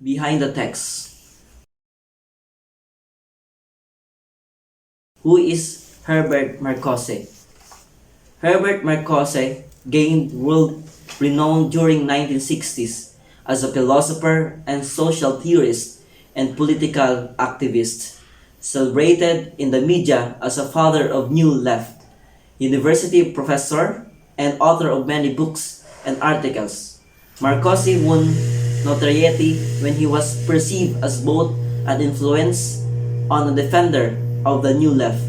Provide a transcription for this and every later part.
Behind the text. Who is Herbert Marcuse? Herbert Marcuse gained world renown during 1960s as a philosopher and social theorist and political activist, celebrated in the media as a father of New Left, university professor, and author of many books and articles. Marcuse won notoriety when he was perceived as both an influence on a defender of the New Left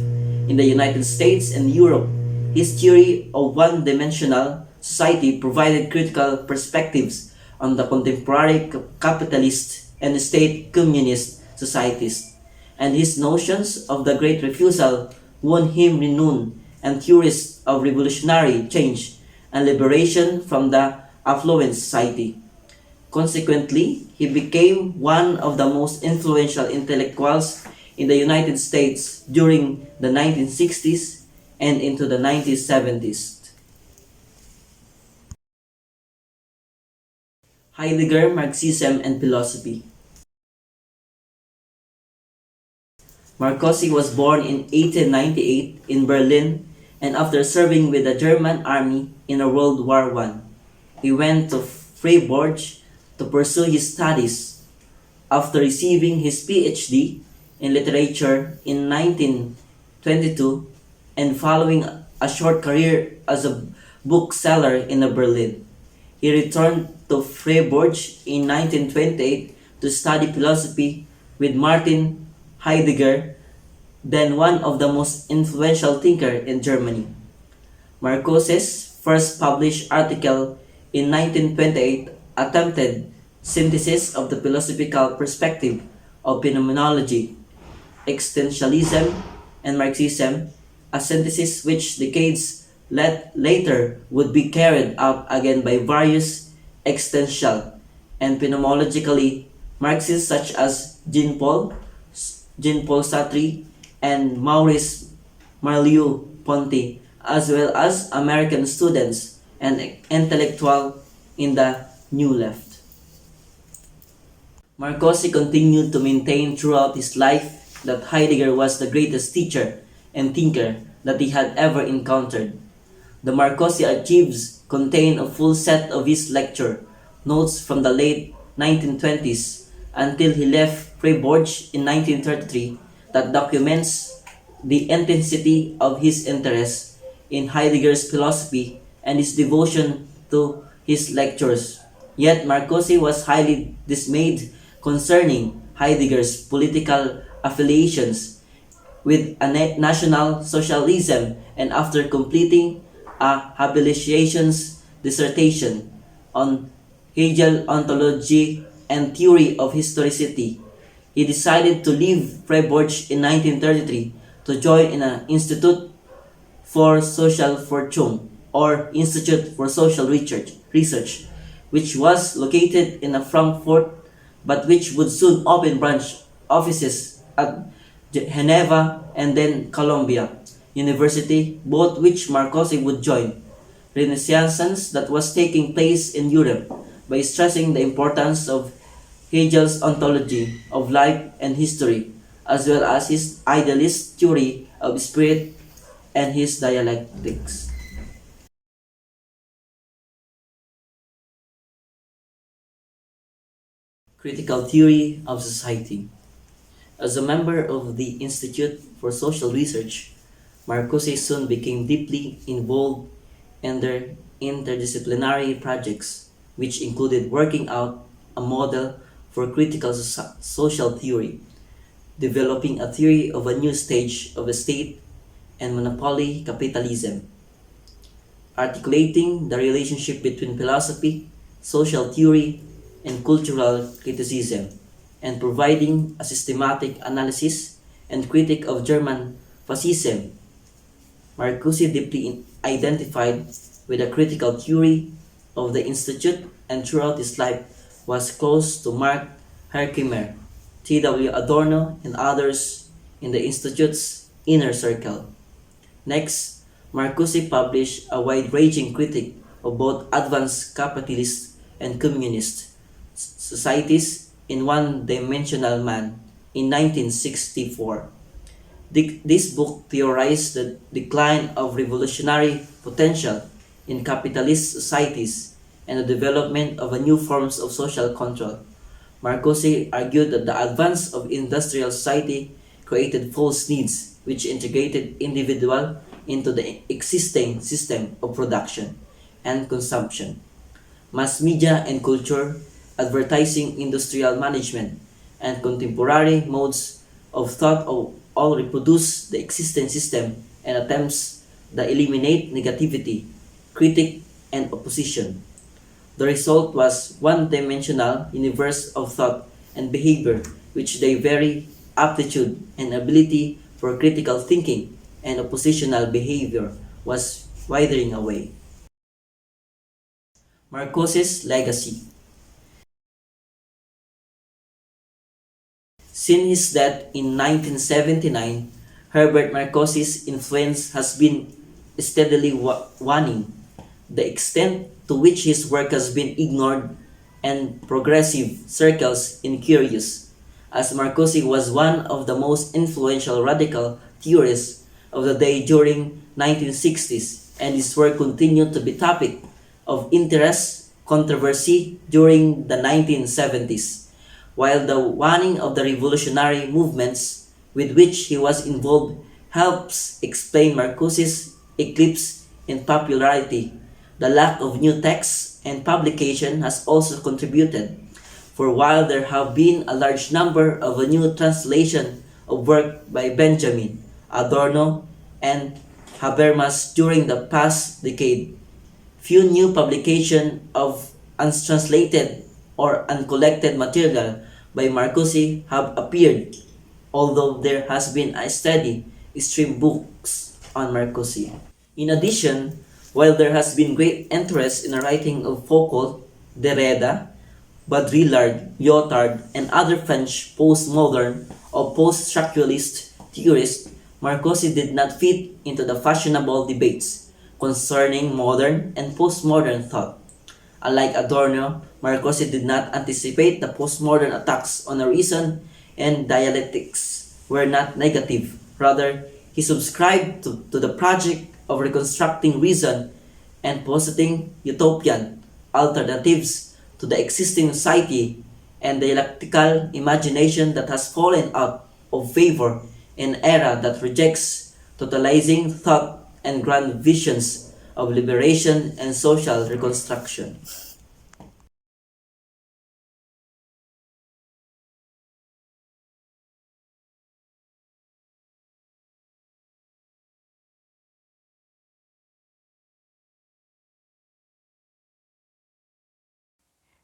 in the United States and Europe. His theory of one-dimensional society provided critical perspectives on the contemporary capitalist and state communist societies, and his notions of the Great Refusal won him renown and theorists of revolutionary change and liberation from the affluent society. Consequently, he became one of the most influential intellectuals in the United States during the 1960s and into the 1970s. Heidegger, Marxism, and Philosophy. Marcuse was born in 1898 in Berlin, and after serving with the German army in World War I, he went to Freiburg to pursue his studies. After receiving his PhD in literature in 1922 and following a short career as a bookseller in Berlin, he returned to Freiburg in 1928 to study philosophy with Martin Heidegger, then one of the most influential thinkers in Germany. Marcuse's first published article in 1928 attempted synthesis of the philosophical perspective of phenomenology, existentialism, and Marxism, a synthesis which decades later would be carried out again by various existential and phenomenologically Marxists such as Jean-Paul Sartre and Maurice Merleau-Ponty, as well as American students and intellectuals in the New Left. Marcuse continued to maintain throughout his life that Heidegger was the greatest teacher and thinker that he had ever encountered. The Marcuse archives contain a full set of his lecture notes from the late 1920s until he left Freiburg in 1933 that documents the intensity of his interest in Heidegger's philosophy and his devotion to his lectures. Yet Marcuse was highly dismayed concerning Heidegger's political affiliations with National Socialism, and after completing a habilitations dissertation on Hegel ontology and theory of historicity, he decided to leave Freiburg in 1933 to join in an Institute for Social Fortune or Institute for Social Research, which was located in Frankfurt but which would soon open branch offices at Geneva and then Columbia University, both which Marcuse would join. Renaissance that was taking place in Europe by stressing the importance of Hegel's ontology of life and history, as well as his idealist theory of spirit and his dialectics. Critical theory of society. As a member of the Institute for Social Research, Marcuse soon became deeply involved in their interdisciplinary projects, which included working out a model for critical social theory, developing a theory of a new stage of a state and monopoly capitalism, articulating the relationship between philosophy, social theory, and cultural criticism, and providing a systematic analysis and critique of German fascism. Marcuse deeply identified with the critical theory of the Institute, and throughout his life was close to Mark Herkimer, T.W. Adorno, and others in the Institute's inner circle. Next, Marcuse published a wide-ranging critique of both advanced capitalist and communist societies in One-Dimensional Man in 1964. This book theorized the decline of revolutionary potential in capitalist societies and the development of a new forms of social control. Marcuse argued that the advance of industrial society created false needs which integrated individual into the existing system of production and consumption. Mass media and culture, advertising, industrial management, and contemporary modes of thought all reproduce the existing system and attempts that eliminate negativity, critique, and opposition. The result was one-dimensional universe of thought and behavior which they vary aptitude and ability for critical thinking and oppositional behavior was withering away. Marcuse's legacy. Since his death in 1979, Herbert Marcuse's influence has been steadily waning. The extent to which his work has been ignored and progressive circles incurious, as Marcuse was one of the most influential radical theorists of the day during 1960s, and his work continued to be topic of interest, controversy during the 1970s, while the waning of the revolutionary movements with which he was involved helps explain Marcuse's eclipse in popularity. The lack of new texts and publication has also contributed, for while there have been a large number of a new translation of work by Benjamin, Adorno, and Habermas during the past decade, few new publications of untranslated or uncollected material by Marcuse have appeared, although there has been a steady stream books on Marcuse. In addition, while there has been great interest in the writing of Foucault, Derrida, Baudrillard, Lyotard, and other French postmodern or post-structuralist theorists, Marcuse did not fit into the fashionable debates concerning modern and postmodern thought. Unlike Adorno, Marcuse did not anticipate the postmodern attacks on reason and dialectics were not negative. Rather, he subscribed to the project of reconstructing reason and positing utopian alternatives to the existing society and dialectical imagination that has fallen out of favor in an era that rejects totalizing thought and grand visions of liberation and social reconstruction.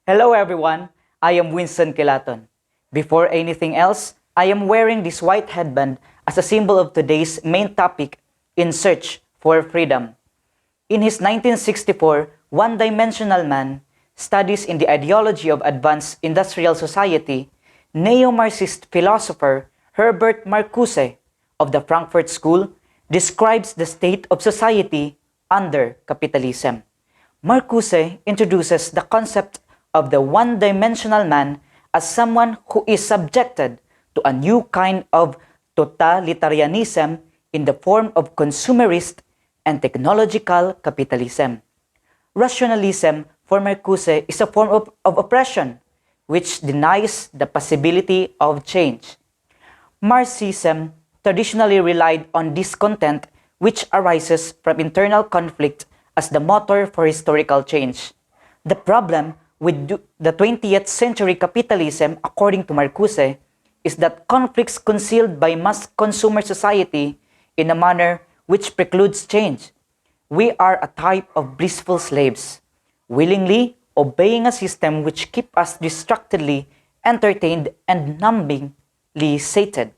Hello everyone, I am Winston Kilaton. Before anything else, I am wearing this white headband as a symbol of today's main topic, In Search for Freedom. In his 1964 One-Dimensional Man, Studies in the Ideology of Advanced Industrial Society, neo-Marxist philosopher Herbert Marcuse of the Frankfurt School describes the state of society under capitalism. Marcuse introduces the concept of the one-dimensional man as someone who is subjected to a new kind of totalitarianism in the form of consumerist and technological capitalism. Rationalism for Marcuse is a form of oppression which denies the possibility of change. Marxism traditionally relied on discontent which arises from internal conflict as the motor for historical change. The problem with the 20th century capitalism, according to Marcuse, is that conflicts concealed by mass consumer society in a manner which precludes change. We are a type of blissful slaves, willingly obeying a system which keeps us distractedly entertained and numbingly sated.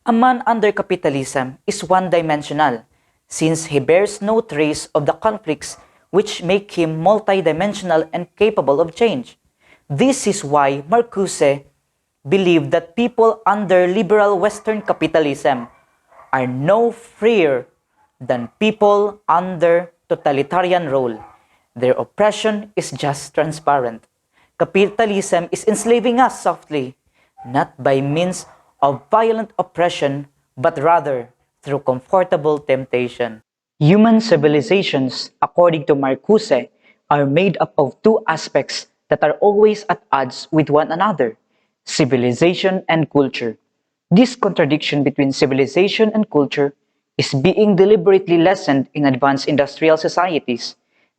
A man under capitalism is one-dimensional, since he bears no trace of the conflicts which make him multidimensional and capable of change. This is why Marcuse believed that people under liberal Western capitalism are no freer than people under totalitarian rule. Their oppression is just transparent. capitalism is enslaving us softly, not by means of violent oppression, but rather through comfortable temptation. Human civilizations, according to Marcuse, are made up of two aspects that are always at odds with one another: civilization and culture. This contradiction between civilization and culture is being deliberately lessened in advanced industrial societies.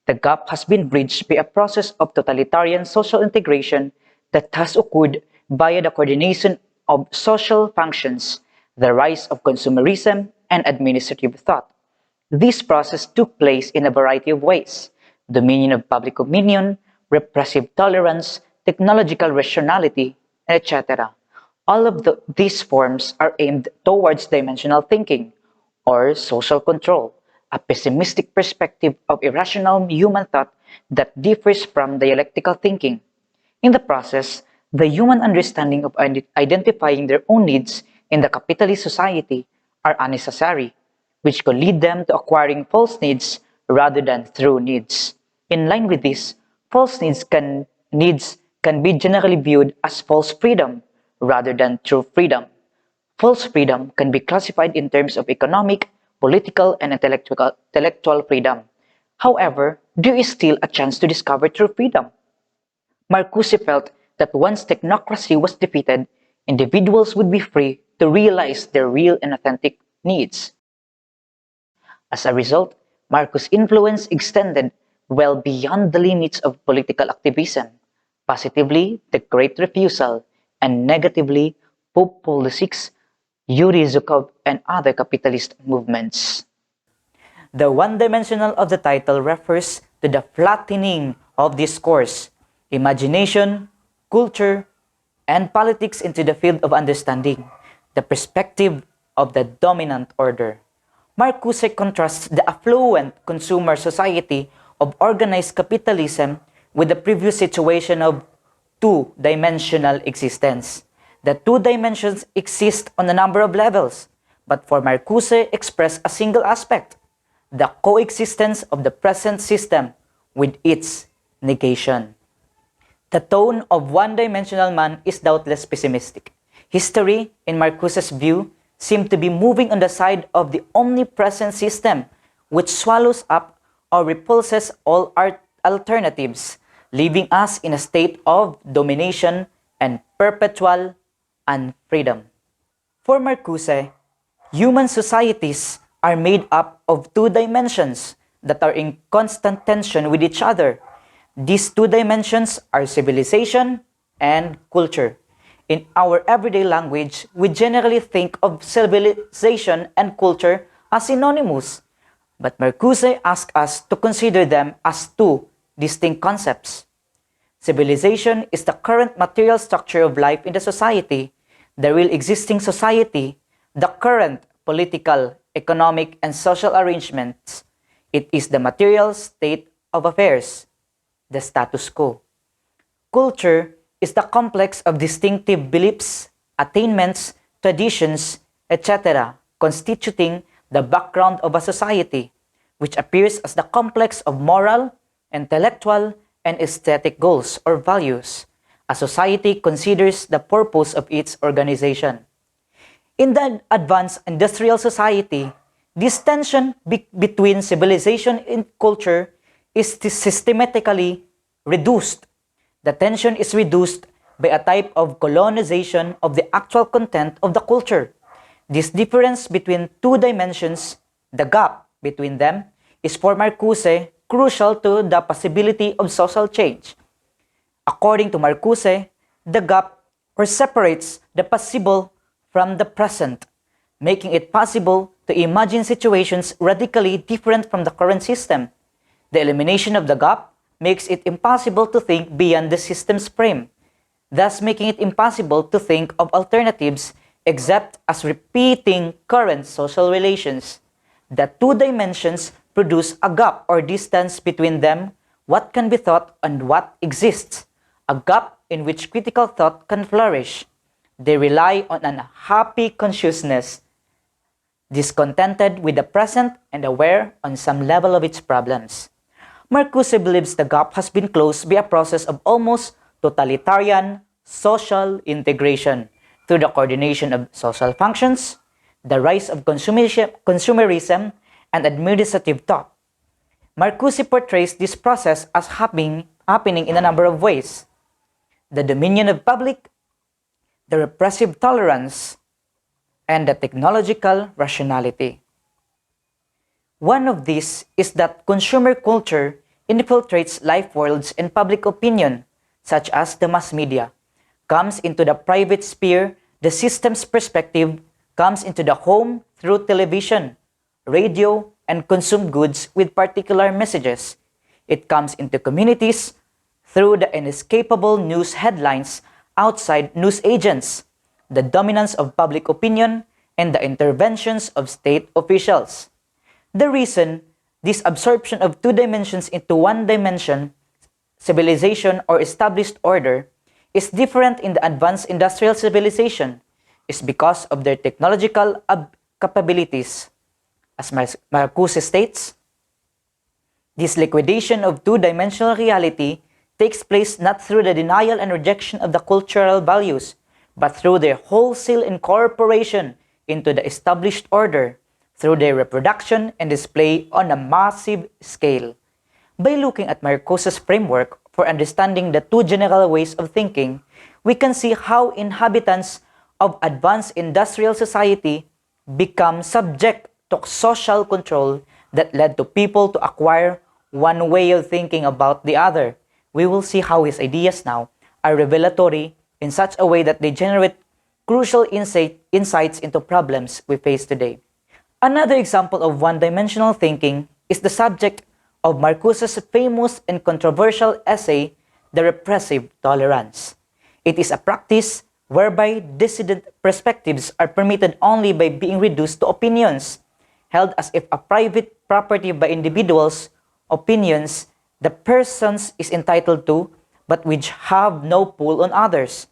The gap has been bridged by a process of totalitarian social integration that has occurred via the coordination of social functions, the rise of consumerism, and administrative thought. This process took place in a variety of ways: dominion of public opinion, repressive tolerance, technological rationality, etc. All of these forms are aimed towards dimensional thinking, or social control, a pessimistic perspective of irrational human thought that differs from dialectical thinking. In the process, the human understanding of identifying their own needs in the capitalist society are unnecessary, which could lead them to acquiring false needs rather than true needs. In line with this, false needs can be generally viewed as false freedom rather than true freedom. False freedom can be classified in terms of economic, political, and intellectual freedom. However, there is still a chance to discover true freedom. Marcuse felt that once technocracy was defeated, individuals would be free to realize their real and authentic needs. As a result, Marcus' influence extended well beyond the limits of political activism. Positively, the Great Refusal, and negatively, Pope Paul VI, Yuri Zhukov, and other capitalist movements. The one-dimensional of the title refers to the flattening of discourse, imagination, culture, and politics into the field of understanding, the perspective of the dominant order. Marcuse contrasts the affluent consumer society of organized capitalism with the previous situation of two-dimensional existence. The two dimensions exist on a number of levels, but for Marcuse express a single aspect: the coexistence of the present system with its negation. The tone of one-dimensional man is doubtless pessimistic. History, in Marcuse's view, seemed to be moving on the side of the omnipresent system, which swallows up or repulses all alternatives, leaving us in a state of domination and perpetual unfreedom. For Marcuse, human societies are made up of two dimensions that are in constant tension with each other. These two dimensions are civilization and culture. In our everyday language, we generally think of civilization and culture as synonymous, but Marcuse asks us to consider them as two distinct concepts. Civilization is the current material structure of life in the society, the real existing society, the current political, economic, and social arrangements. It is the material state of affairs, the status quo. Culture is the complex of distinctive beliefs, attainments, traditions, etc., constituting the background of a society, which appears as the complex of moral, intellectual, and aesthetic goals or values a society considers the purpose of its organization. In the advanced industrial society, this tension between civilization and culture is systematically reduced. The tension is reduced by a type of colonization of the actual content of the culture. This difference between two dimensions, the gap between them, is for Marcuse crucial to the possibility of social change. According to Marcuse, the gap or separates the possible from the present, making it possible to imagine situations radically different from the current system. The elimination of the gap makes it impossible to think beyond the system's frame, thus making it impossible to think of alternatives except as repeating current social relations. The two dimensions produce a gap or distance between them, what can be thought and what exists, a gap in which critical thought can flourish. They rely on an happy consciousness, discontented with the present and aware on some level of its problems. Marcuse believes the gap has been closed by a process of almost totalitarian social integration through the coordination of social functions, the rise of consumerism, and administrative thought. Marcuse portrays this process as happening in a number of ways: the dominion of public, the repressive tolerance, and the technological rationality. One of these is that consumer culture infiltrates life worlds and public opinion, such as the mass media, comes into the private sphere, the system's perspective comes into the home through television, radio, and consumed goods with particular messages. It comes into communities through the inescapable news headlines outside news agents, the dominance of public opinion, and the interventions of state officials. The reason this absorption of two dimensions into one dimension, civilization or established order, is different in the advanced industrial civilization is because of their technological capabilities. As Marcuse states, this liquidation of two-dimensional reality takes place not through the denial and rejection of the cultural values, but through their wholesale incorporation into the established order, through their reproduction and display on a massive scale. By looking at Marcuse's framework for understanding the two general ways of thinking, we can see how inhabitants of advanced industrial society become subject to social control that led to people to acquire one way of thinking about the other. We will see how his ideas now are revelatory in such a way that they generate crucial insights into problems we face today. Another example of one-dimensional thinking is the subject of Marcuse's famous and controversial essay, The Repressive Tolerance. It is a practice whereby dissident perspectives are permitted only by being reduced to opinions, held as if a private property by individuals' opinions the persons is entitled to, but which have no pull on others,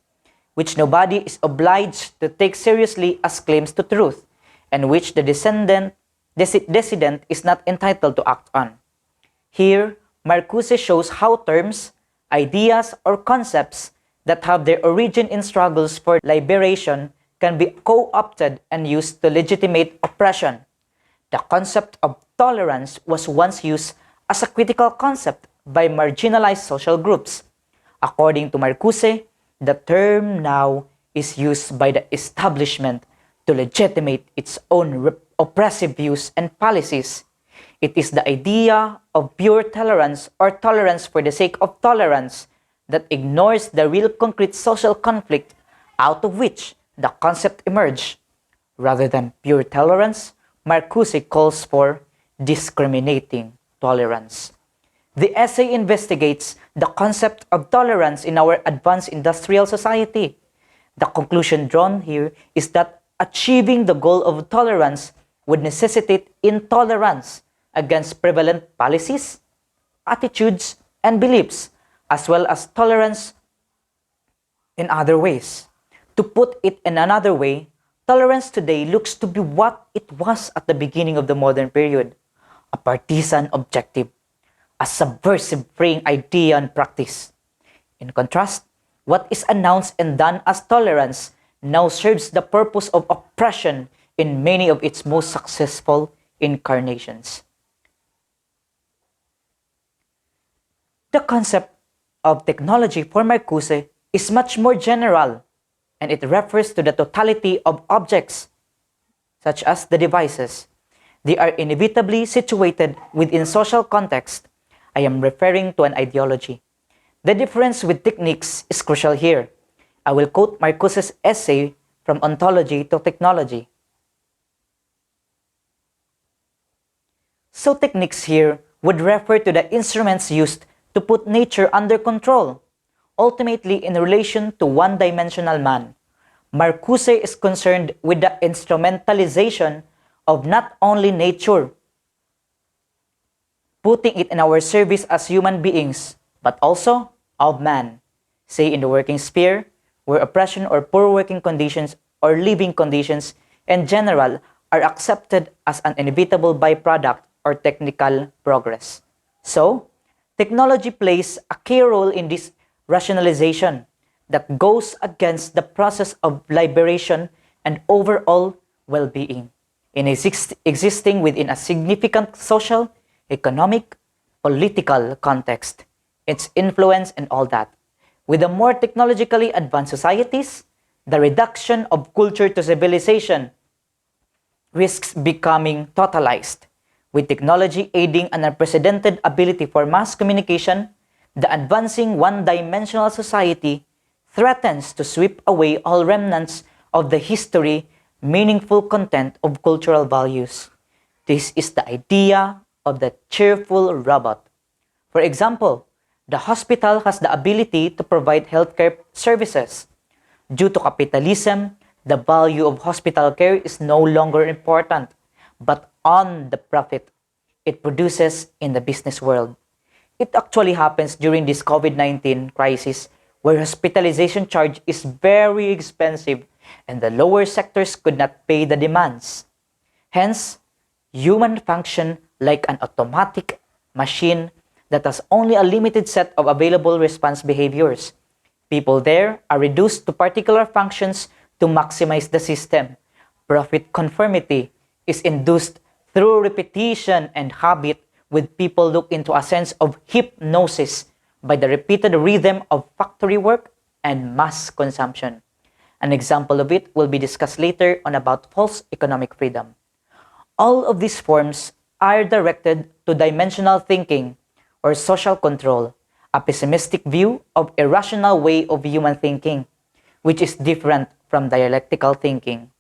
which nobody is obliged to take seriously as claims to truth, and which the dissident is not entitled to act on. Here, Marcuse shows how terms, ideas, or concepts that have their origin in struggles for liberation can be co-opted and used to legitimate oppression. The concept of tolerance was once used as a critical concept by marginalized social groups. According to Marcuse, the term now is used by the establishment to legitimate its own oppressive views and policies. It is the idea of pure tolerance or tolerance for the sake of tolerance that ignores the real concrete social conflict out of which the concept emerged. Rather than pure tolerance, Marcuse calls for discriminating tolerance. The essay investigates the concept of tolerance in our advanced industrial society. The conclusion drawn here is that achieving the goal of tolerance would necessitate intolerance against prevalent policies, attitudes, and beliefs, as well as tolerance in other ways. To put it in another way, tolerance today looks to be what it was at the beginning of the modern period, a partisan objective, a subversive fraying idea and practice. In contrast, what is announced and done as tolerance now serves the purpose of oppression in many of its most successful incarnations. The concept of technology for Marcuse is much more general, and it refers to the totality of objects, such as the devices. They are inevitably situated within social context. I am referring to an ideology. The difference with techniques is crucial here. I will quote Marcuse's essay From Ontology to Technology. So techniques here would refer to the instruments used to put nature under control, ultimately in relation to one-dimensional man. Marcuse is concerned with the instrumentalization of not only nature, putting it in our service as human beings, but also of man, say in the working sphere, where oppression or poor working conditions or living conditions in general are accepted as an inevitable byproduct or technical progress. So, technology plays a key role in this rationalization that goes against the process of liberation and overall well-being in existing within a significant social, economic, political context, its influence and all that. With the more technologically advanced societies, the reduction of culture to civilization risks becoming totalized. With technology aiding an unprecedented ability for mass communication, the advancing one-dimensional society threatens to sweep away all remnants of the history, meaningful content of cultural values. This is the idea of the cheerful robot. For example, the hospital has the ability to provide healthcare services. Due to capitalism, the value of hospital care is no longer important, but on the profit it produces in the business world. It actually happens during this COVID-19 crisis where hospitalization charge is very expensive and the lower sectors could not pay the demands. Hence, human function like an automatic machine that has only a limited set of available response behaviors. People there are reduced to particular functions to maximize the system. Profit conformity is induced through repetition and habit, with people look into a sense of hypnosis by the repeated rhythm of factory work and mass consumption. An example of it will be discussed later on about false economic freedom. All of these forms are directed to dimensional thinking or social control, a pessimistic view of a rational way of human thinking, which is different from dialectical thinking.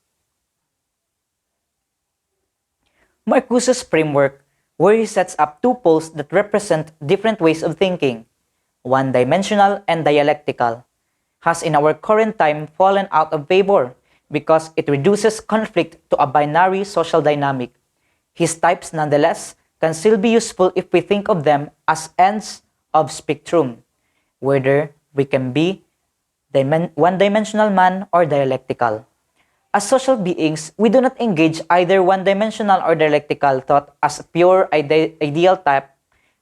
Marcuse's framework, where he sets up two poles that represent different ways of thinking, one-dimensional and dialectical, has in our current time fallen out of favor because it reduces conflict to a binary social dynamic. His types, nonetheless, can still be useful if we think of them as ends of spectrum, whether we can be one-dimensional man or dialectical. As social beings, we do not engage either one-dimensional or dialectical thought as a pure ideal type,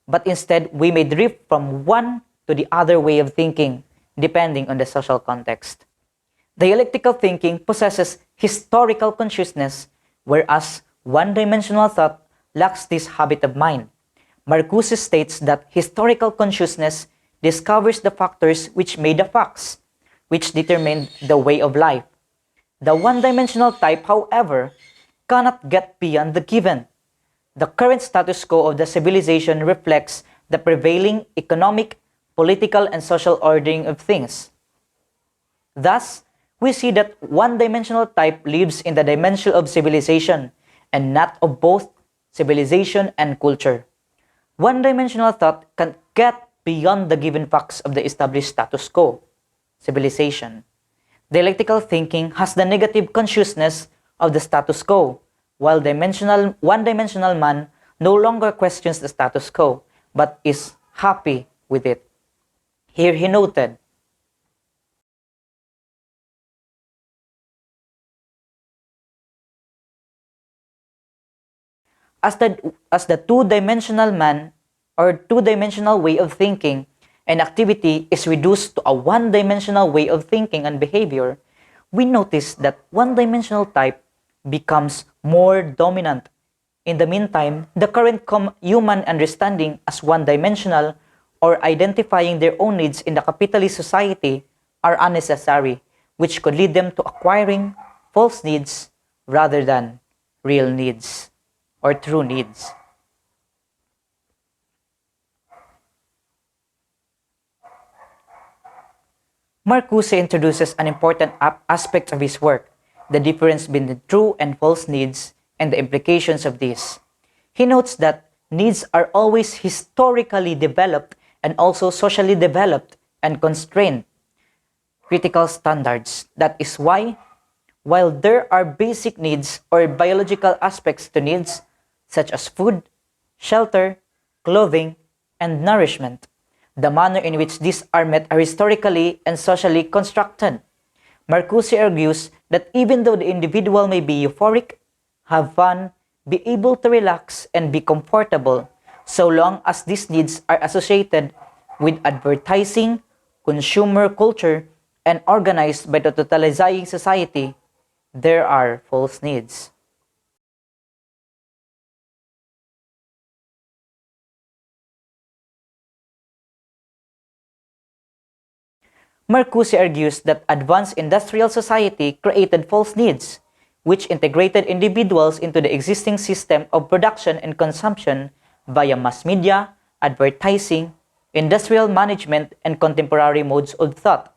but instead we may drift from one to the other way of thinking, depending on the social context. Dialectical thinking possesses historical consciousness, whereas one-dimensional thought lacks this habit of mind. Marcuse states that historical consciousness discovers the factors which made the facts, which determined the way of life. The one-dimensional type, however, cannot get beyond the given. The current status quo of the civilization reflects the prevailing economic, political, and social ordering of things. Thus, we see that one-dimensional type lives in the dimension of civilization and not of both civilization and culture. One-dimensional thought can get beyond the given facts of the established status quo, civilization. Dialectical thinking has the negative consciousness of the status quo, while one-dimensional man no longer questions the status quo, but is happy with it. Here he noted, as the two-dimensional man or two-dimensional way of thinking and activity is reduced to a one-dimensional way of thinking and behavior, we notice that one-dimensional type becomes more dominant. In the meantime, the current human understanding as one-dimensional or identifying their own needs in the capitalist society are unnecessary, which could lead them to acquiring false needs rather than real needs or true needs. Marcuse introduces an important aspect of his work, the difference between true and false needs and the implications of this. He notes that needs are always historically developed and also socially developed and constrained critical standards. That is why, while there are basic needs or biological aspects to needs, such as food, shelter, clothing, and nourishment, the manner in which these are met are historically and socially constructed. Marcuse argues that even though the individual may be euphoric, have fun, be able to relax, and be comfortable, so long as these needs are associated with advertising, consumer culture, and organized by the totalizing society, there are false needs. Marcuse argues that advanced industrial society created false needs, which integrated individuals into the existing system of production and consumption via mass media, advertising, industrial management, and contemporary modes of thought.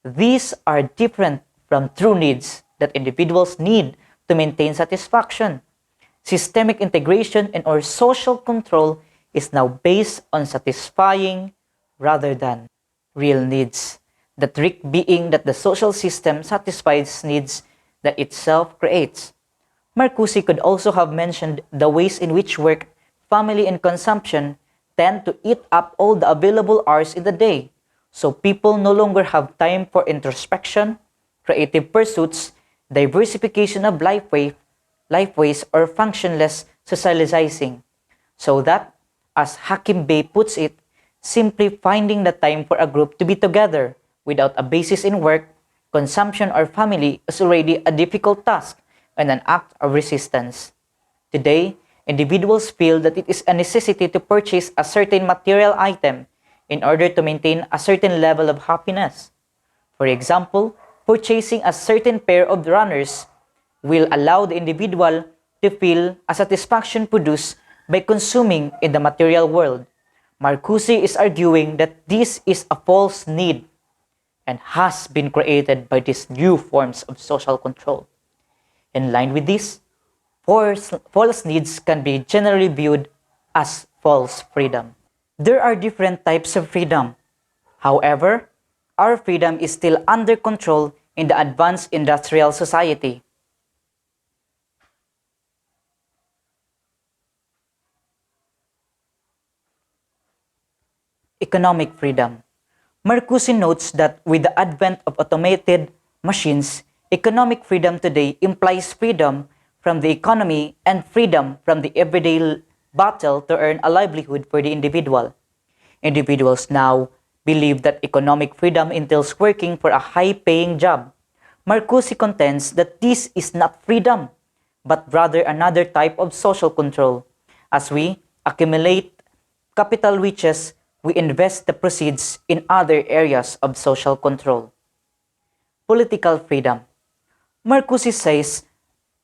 These are different from true needs that individuals need to maintain satisfaction. Systemic integration and or social control is now based on satisfying rather than real needs. The trick being that the social system satisfies needs that itself creates. Marcuse could also have mentioned the ways in which work, family, and consumption tend to eat up all the available hours in the day, so people no longer have time for introspection, creative pursuits, diversification of lifeways, or functionless socializing. So that, as Hakim Bey puts it, simply finding the time for a group to be together without a basis in work, consumption, or family is already a difficult task and an act of resistance. Today, individuals feel that it is a necessity to purchase a certain material item in order to maintain a certain level of happiness. For example, purchasing a certain pair of runners will allow the individual to feel a satisfaction produced by consuming in the material world. Marcuse is arguing that this is a false need and has been created by these new forms of social control. In line with this, false needs can be generally viewed as false freedom. There are different types of freedom. However, our freedom is still under control in the advanced industrial society. Economic freedom. Marcuse notes that with the advent of automated machines, economic freedom today implies freedom from the economy and freedom from the everyday battle to earn a livelihood for the individual. Individuals now believe that economic freedom entails working for a high-paying job. Marcuse contends that this is not freedom, but rather another type of social control. As we accumulate capital riches, we invest the proceeds in other areas of social control. Political freedom. Marcuse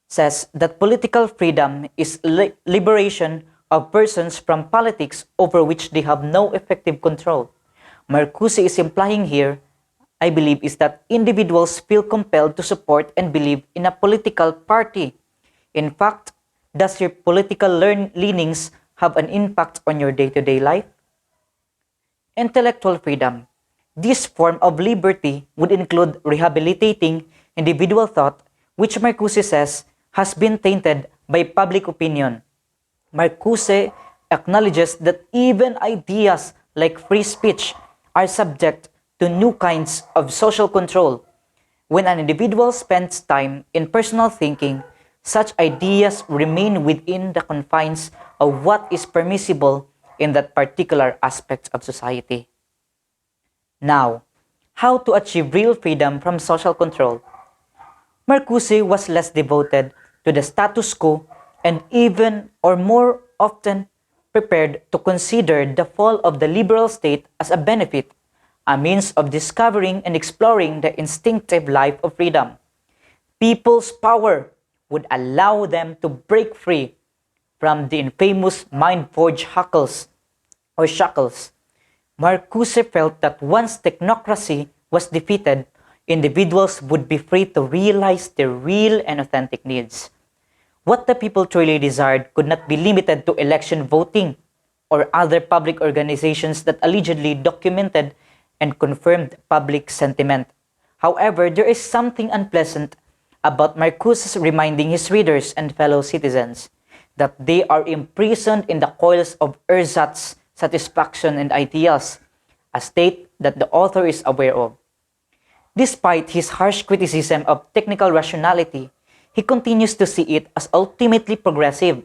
says that political freedom is liberation of persons from politics over which they have no effective control. Marcuse is implying here, I believe, is that individuals feel compelled to support and believe in a political party. In fact, does your political leanings have an impact on your day-to-day life? Intellectual freedom. This form of liberty would include rehabilitating individual thought, which Marcuse says has been tainted by public opinion. Marcuse acknowledges that even ideas like free speech are subject to new kinds of social control. When an individual spends time in personal thinking, such ideas remain within the confines of what is permissible in that particular aspect of society. Now, how to achieve real freedom from social control? Marcuse was less devoted to the status quo and even or more often prepared to consider the fall of the liberal state as a benefit, a means of discovering and exploring the instinctive life of freedom. People's power would allow them to break free from the infamous mind-forged shackles. Marcuse felt that once technocracy was defeated, individuals would be free to realize their real and authentic needs. What the people truly desired could not be limited to election voting or other public organizations that allegedly documented and confirmed public sentiment. However, there is something unpleasant about Marcuse reminding his readers and fellow citizens that they are imprisoned in the coils of ersatz satisfaction and ideals, a state that the author is aware of. Despite his harsh criticism of technical rationality, he continues to see it as ultimately progressive,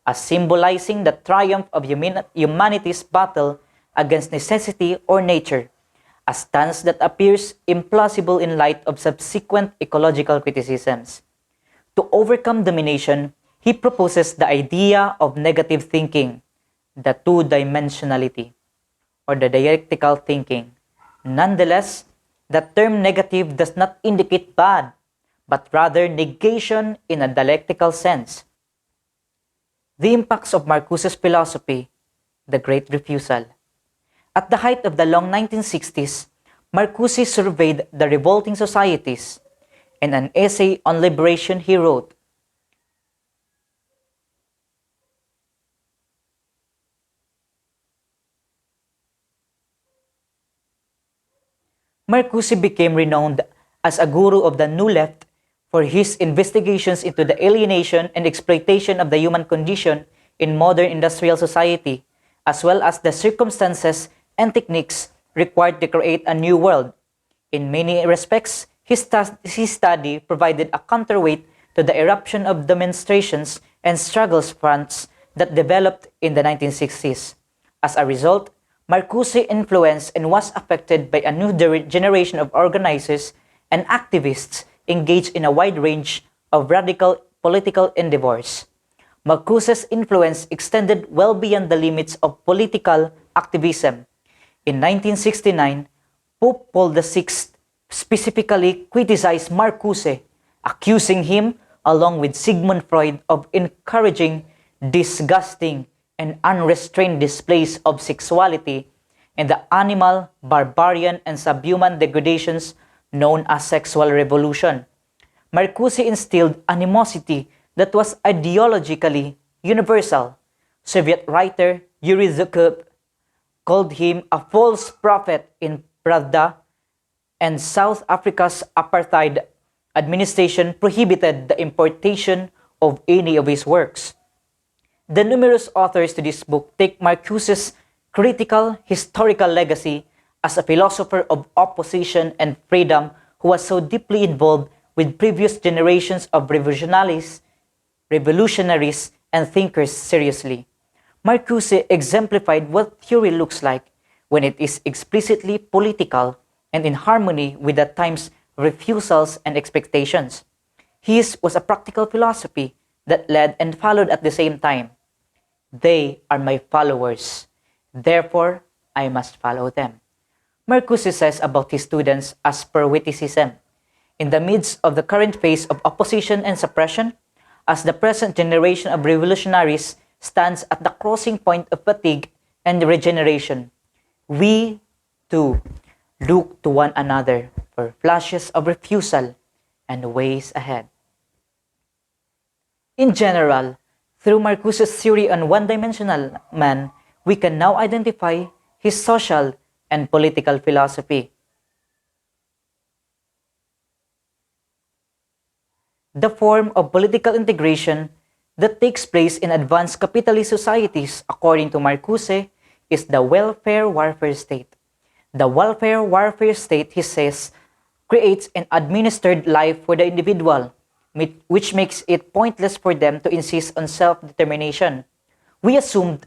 as symbolizing the triumph of humanity's battle against necessity or nature, a stance that appears implausible in light of subsequent ecological criticisms. To overcome domination, he proposes the idea of negative thinking, the two-dimensionality, or the dialectical thinking. Nonetheless, the term negative does not indicate bad, but rather negation in a dialectical sense. The impacts of Marcuse's philosophy, the Great Refusal. At the height of the long 1960s, Marcuse surveyed the revolting societies. In an essay on liberation he wrote, Marcuse became renowned as a guru of the New Left for his investigations into the alienation and exploitation of the human condition in modern industrial society, as well as the circumstances and techniques required to create a new world. In many respects, his study provided a counterweight to the eruption of demonstrations and struggles fronts that developed in the 1960s. As a result, Marcuse influenced and was affected by a new generation of organizers and activists engaged in a wide range of radical political endeavors. Marcuse's influence extended well beyond the limits of political activism. In 1969, Pope Paul VI specifically criticized Marcuse, accusing him, along with Sigmund Freud, of encouraging disgusting and unrestrained displays of sexuality and the animal, barbarian, and subhuman degradations known as sexual revolution. Marcuse instilled animosity that was ideologically universal. Soviet writer Yuri Zhukov called him a false prophet in Pravda, and South Africa's apartheid administration prohibited the importation of any of his works. The numerous authors to this book take Marcuse's critical historical legacy as a philosopher of opposition and freedom who was so deeply involved with previous generations of revolutionaries and thinkers seriously. Marcuse exemplified what theory looks like when it is explicitly political and in harmony with the time's refusals and expectations. His was a practical philosophy that led and followed at the same time. They are my followers, therefore I must follow them. Marcuse says about his students as per witticism. In the midst of the current phase of opposition and suppression, as the present generation of revolutionaries stands at the crossing point of fatigue and regeneration, we, too, look to one another for flashes of refusal and ways ahead. In general, through Marcuse's theory on one-dimensional man, we can now identify his social and political philosophy. The form of political integration that takes place in advanced capitalist societies, according to Marcuse, is the welfare warfare state. The welfare warfare state, he says, creates an administered life for the individual, which makes it pointless for them to insist on self-determination. We assumed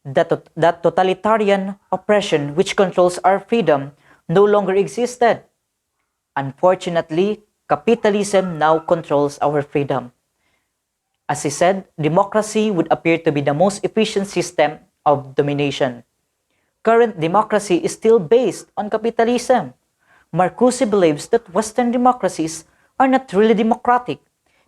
that totalitarian oppression which controls our freedom no longer existed. Unfortunately, capitalism now controls our freedom. As he said, democracy would appear to be the most efficient system of domination. Current democracy is still based on capitalism. Marcuse believes that Western democracies are not really democratic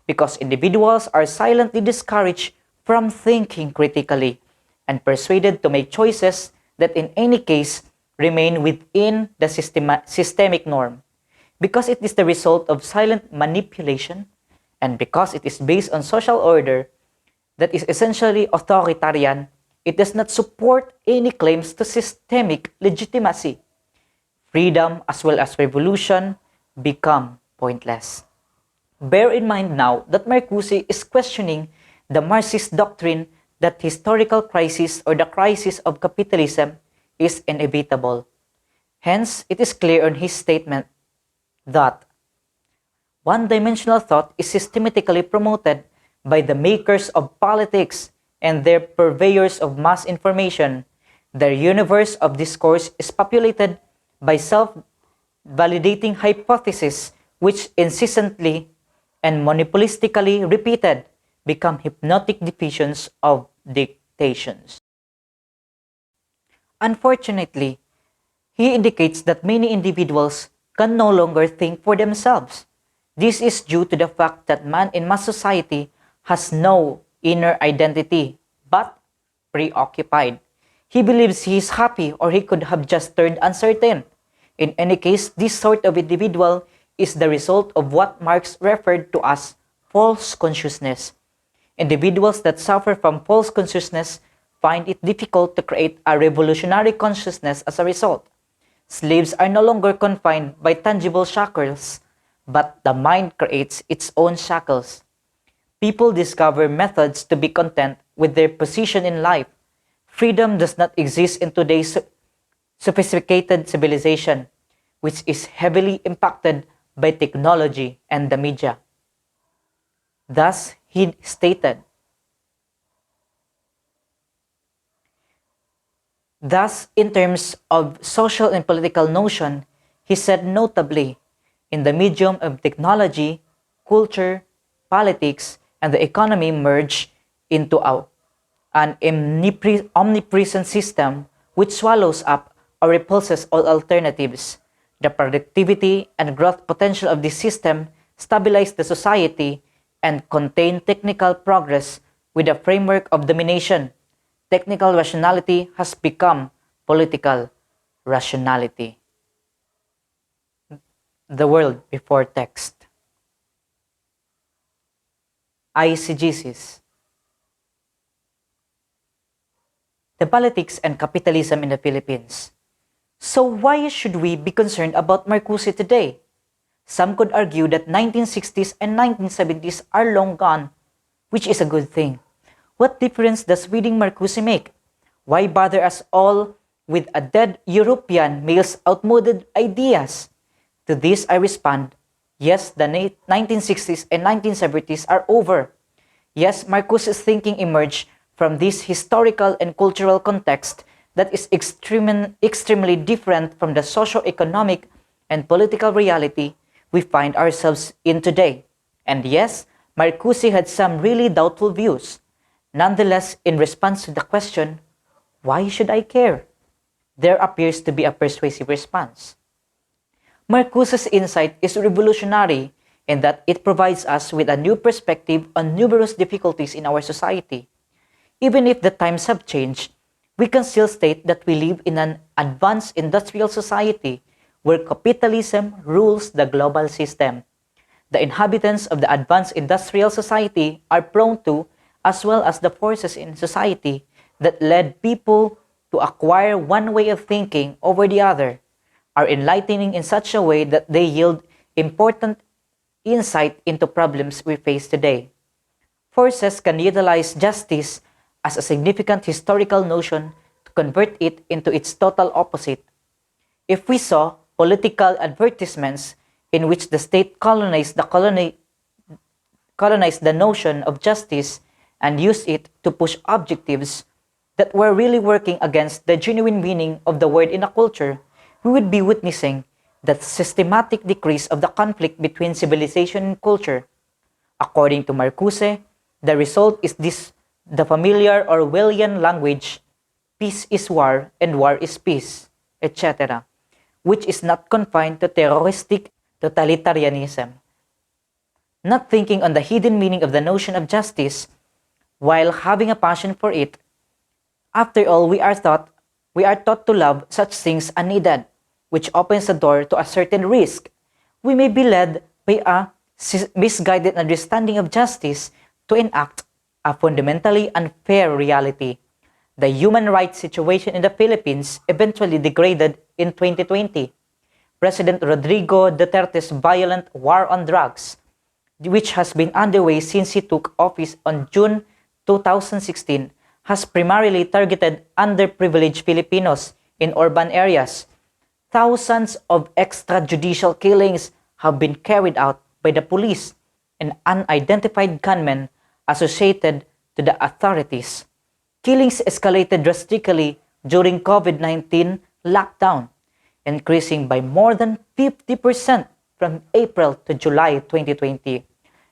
because individuals are silently discouraged from thinking critically and persuaded to make choices that in any case remain within the systemic norm. Because it is the result of silent manipulation and because it is based on social order that is essentially authoritarian, it does not support any claims to systemic legitimacy. Freedom as well as revolution become pointless. Bear in mind now that Marcuse is questioning the Marxist doctrine that historical crisis or the crisis of capitalism is inevitable. Hence, it is clear on his statement that one-dimensional thought is systematically promoted by the makers of politics and their purveyors of mass information. Their universe of discourse is populated by self-validating hypotheses which insistently and monopolistically repeated become hypnotic diffusions of dictations. Unfortunately, he indicates that many individuals can no longer think for themselves. This is due to the fact that man in mass society has no inner identity, but preoccupied. He believes he is happy or he could have just turned uncertain. In any case, this sort of individual is the result of what Marx referred to as false consciousness. Individuals that suffer from false consciousness find it difficult to create a revolutionary consciousness as a result. Slaves are no longer confined by tangible shackles, but the mind creates its own shackles. People discover methods to be content with their position in life. Freedom does not exist in today's sophisticated civilization, which is heavily impacted by technology and the media. Thus, he stated, thus, in terms of social and political notion, he said notably, in the medium of technology, culture, politics, and the economy merge into an omnipresent system which swallows up or repulses all alternatives. The productivity and growth potential of this system stabilize the society and contain technical progress with a framework of domination. Technical rationality has become political rationality. The world before text. Eisegesis. The politics and capitalism in the Philippines. So why should we be concerned about Marcuse today? Some could argue that 1960s and 1970s are long gone, which is a good thing. What difference does reading Marcuse make? Why bother us all with a dead European male's outmoded ideas? To this I respond, yes, the 1960s and 1970s are over. Yes, Marcuse's thinking emerged from this historical and cultural context that is extremely different from the socio-economic and political reality we find ourselves in today. And yes, Marcuse had some really doubtful views. Nonetheless, in response to the question, why should I care? There appears to be a persuasive response. Marcuse's insight is revolutionary in that it provides us with a new perspective on numerous difficulties in our society. Even if the times have changed, we can still state that we live in an advanced industrial society where capitalism rules the global system. The inhabitants of the advanced industrial society are prone to, as well as the forces in society that led people to acquire one way of thinking over the other, are enlightening in such a way that they yield important insight into problems we face today. Forces can utilize justice as a significant historical notion to convert it into its total opposite. If we saw political advertisements in which the state colonized the notion of justice and used it to push objectives that were really working against the genuine meaning of the word in a culture, we would be witnessing the systematic decrease of the conflict between civilization and culture. According to Marcuse, the result is the familiar Orwellian language, peace is war and war is peace, etc., which is not confined to terroristic totalitarianism. Not thinking on the hidden meaning of the notion of justice, while having a passion for it, after all, we are taught to love such things unneeded, which opens the door to a certain risk. We may be led by a misguided understanding of justice to enact a fundamentally unfair reality. The human rights situation in the Philippines eventually degraded in 2020. President Rodrigo Duterte's violent war on drugs, which has been underway since he took office on June 2016, has primarily targeted underprivileged Filipinos in urban areas. Thousands of extrajudicial killings have been carried out by the police and unidentified gunmen associated to the authorities. Killings escalated drastically during COVID-19 lockdown. increasing by more than 50% from April to July 2020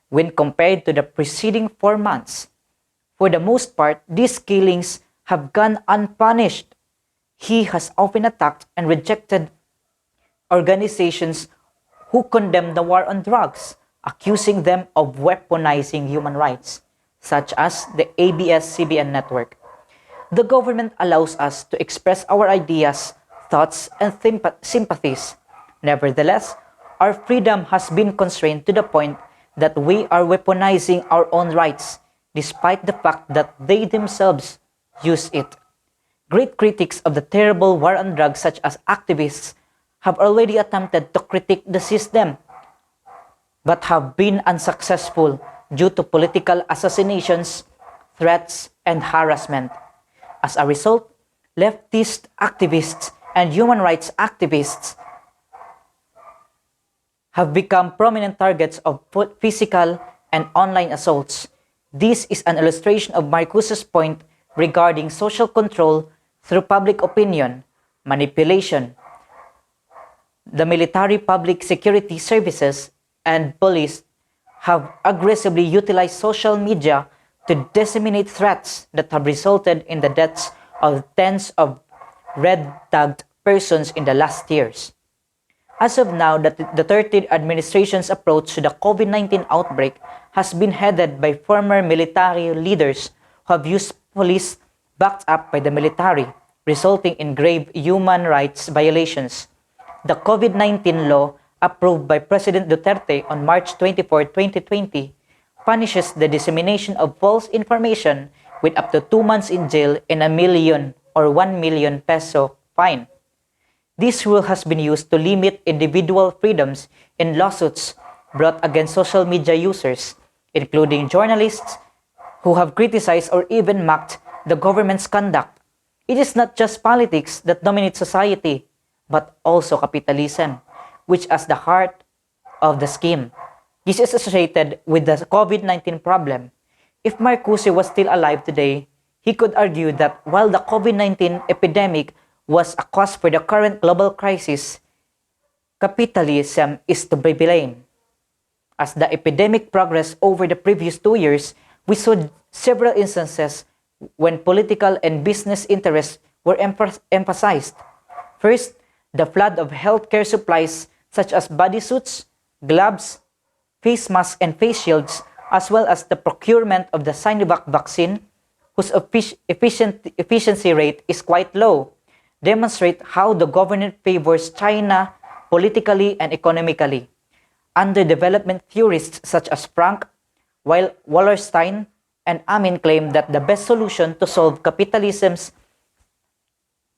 when compared to the preceding 4 months. For the most part, these killings have gone unpunished. He has often attacked and rejected organizations who condemn the war on drugs, accusing them of weaponizing human rights, such as the ABS-CBN network. The government allows us to express our ideas, thoughts, and sympathies. Nevertheless, our freedom has been constrained to the point that we are weaponizing our own rights, despite the fact that they themselves use it. Great critics of the terrible war on drugs, such as activists, have already attempted to critique the system, but have been unsuccessful due to political assassinations, threats, and harassment. As a result, leftist activists and human rights activists have become prominent targets of physical and online assaults. This is an illustration of Marcuse's point regarding social control through public opinion, manipulation. The military, public security services, and police have aggressively utilized social media to disseminate threats that have resulted in the deaths of tens of red-tagged persons in the last years. As of now, the 13th administration's approach to the COVID-19 outbreak has been headed by former military leaders who have used police backed up by the military, resulting in grave human rights violations. The COVID-19 law approved by President Duterte on March 24, 2020, punishes the dissemination of false information with up to 2 months in jail and a million or 1 million peso fine. This rule has been used to limit individual freedoms in lawsuits brought against social media users, including journalists who have criticized or even mocked the government's conduct. It is not just politics that dominate society, but also capitalism, which is the heart of the scheme. This is associated with the COVID-19 problem. If Marcuse was still alive today, he could argue that while the COVID-19 epidemic was a cause for the current global crisis, capitalism is to be blamed. As the epidemic progressed over the previous 2 years, we saw several instances when political and business interests were emphasized. First, the flood of healthcare supplies such as bodysuits, gloves, face masks, and face shields, as well as the procurement of the Sinovac vaccine, whose efficiency rate is quite low, demonstrate how the government favors China politically and economically. Underdevelopment theorists such as Frank, Wallerstein, and Amin claim that the best solution to solve capitalism's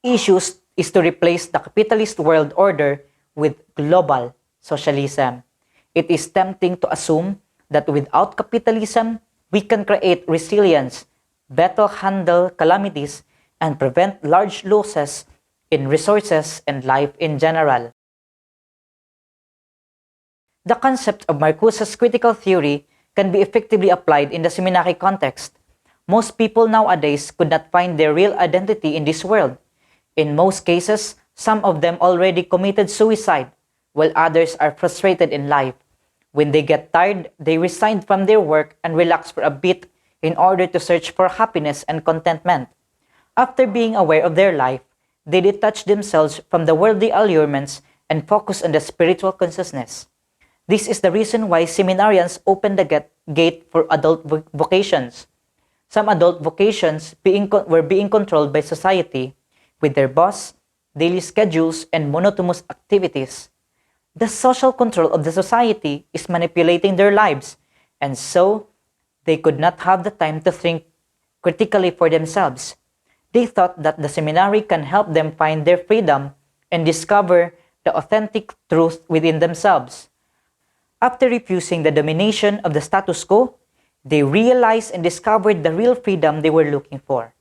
issues is to replace the capitalist world order with global socialism. It is tempting to assume that without capitalism, we can create resilience, better handle calamities, and prevent large losses in resources and life in general. The concept of Marcuse's critical theory can be effectively applied in the seminary context. Most people nowadays could not find their real identity in this world. In most cases, some of them already committed suicide, while others are frustrated in life. When they get tired, they resign from their work and relax for a bit in order to search for happiness and contentment. After being aware of their life, they detach themselves from the worldly allurements and focus on the spiritual consciousness. This is the reason why seminarians open the gate for adult vocations. Some adult vocations were being controlled by society, with their boss, daily schedules, and monotonous activities. The social control of the society is manipulating their lives, and so they could not have the time to think critically for themselves. They thought that the seminary can help them find their freedom and discover the authentic truth within themselves. After refusing the domination of the status quo, they realized and discovered the real freedom they were looking for.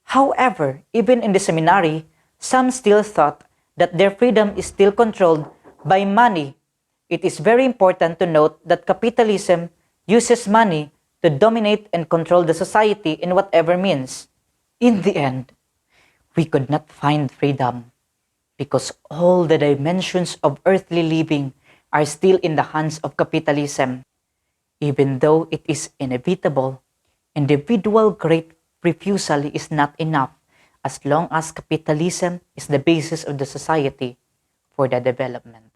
However, even in the seminary, some still thought that their freedom is still controlled by money. It is very important to note that capitalism uses money to dominate and control the society in whatever means. In the end, we could not find freedom. because all the dimensions of earthly living are still in the hands of capitalism. Even though it is inevitable, individual great refusal is not enough as long as capitalism is the basis of the society for the development.